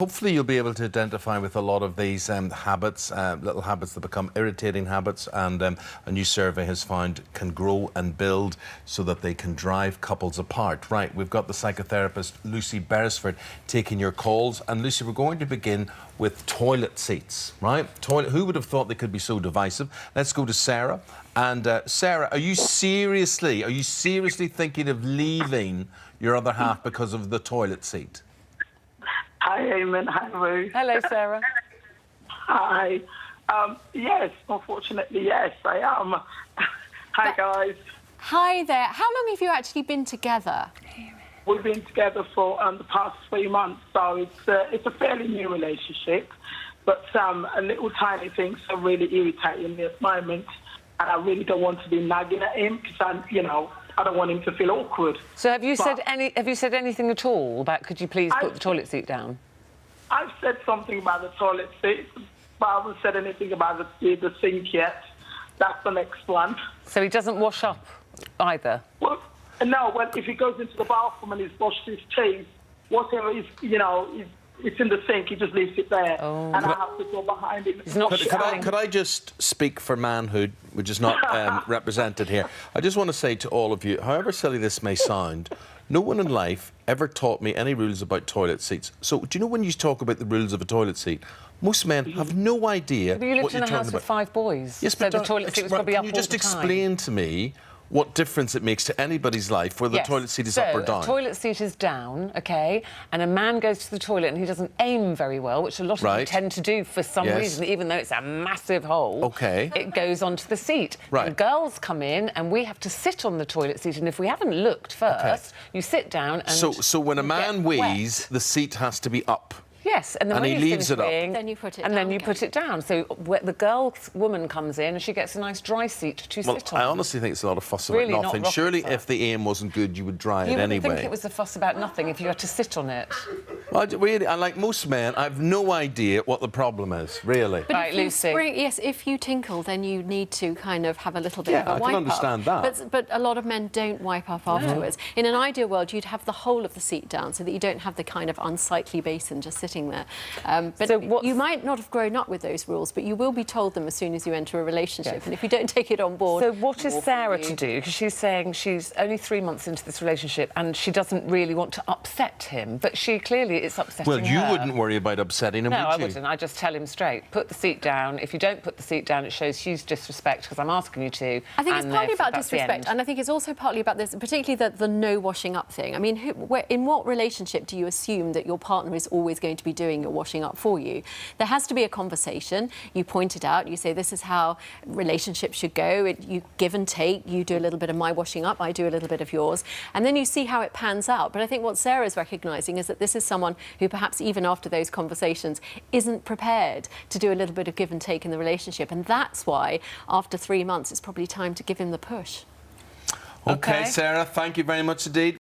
Hopefully you'll be able to identify with a lot of these habits, little habits that become irritating habits, and a new survey has found can grow and build so that they can drive couples apart. Right, we've got the psychotherapist Lucy Beresford taking your calls. And Lucy, we're going to begin with toilet seats, right? Who would have thought they could be so divisive? Let's go to Sarah. And Sarah, are you seriously thinking of leaving your other half because of the toilet seat? Hi, Eamon. Hi, Ruth. Hello, Sarah. Hi. Yes, unfortunately, yes, I am. Hi, guys. Hi there. How long have you actually been together? We've been together for the past 3 months, so it's a fairly new relationship. But a little tiny things are really irritating me at the moment, and I really don't want to be nagging at him because I don't want him to feel awkward. So have you said anything at all about could you please put the toilet seat down? I've said something about the toilet seat, but I haven't said anything about the sink yet. That's the next one. So he doesn't wash up either? Well, no, well, if he goes into the bathroom and he's washed his teeth, whatever is, it's in the sink, he just leaves it there. Oh. And I have to go behind it. He's not could I just speak for manhood, which is not represented here? I just want to say to all of you, however silly this may sound, no one in life ever taught me any rules about toilet seats. So, do you know when you talk about the rules of a toilet seat, most men have no idea but you lived what you're in a talking house about. with 5 boys. Yes, so but the toilet seat was probably up all the time. Can you just explain to me what difference it makes to anybody's life whether the toilet seat is up or down? The toilet seat is down, OK, and a man goes to the toilet and he doesn't aim very well, which a lot of them tend to do for some reason, even though it's a massive hole. OK. It goes onto the seat. Right. And girls come in and we have to sit on the toilet seat, and if we haven't looked first, you sit down and So when a man wheezes, the seat has to be up. Yes, and then when he leaves it up. Then you put it down. And then you put it down. So the woman comes in and she gets a nice dry seat to sit on. I honestly think it's a lot of fuss about nothing. Surely if the aim wasn't good, you would dry it anyway. You would think it was a fuss about nothing if you had to sit on it. Well, really, like most men, I have no idea what the problem is, really. But right, Lucy. Yes, if you tinkle, then you need to kind of have a little bit of a wipe up. Yeah, I can understand that. But a lot of men don't wipe up afterwards. In an ideal world, you'd have the whole of the seat down so that you don't have the kind of unsightly basin just sitting there. But you might not have grown up with those rules, but you will be told them as soon as you enter a relationship. Yes. And if you don't take it on board... So what is Sarah to do? Because she's saying she's only 3 months into this relationship and she doesn't really want to upset him, but clearly it's upsetting her. Well, you wouldn't worry about upsetting him, would you? No, I wouldn't. I just tell him straight, put the seat down. If you don't put the seat down, it shows huge disrespect because I'm asking you to. I think it's partly about disrespect, and I think it's also partly about this, particularly the no washing up thing. I mean, in what relationship do you assume that your partner is always going to be doing your washing up for you? There has to be a conversation. You point it out. You say, this is how relationships should go. You give and take. You do a little bit of my washing up. I do a little bit of yours. And then you see how it pans out. But I think what Sarah's recognising is that this is someone who perhaps even after those conversations isn't prepared to do a little bit of give and take in the relationship. And that's why, after 3 months, it's probably time to give him the push. OK, Sarah, thank you very much indeed.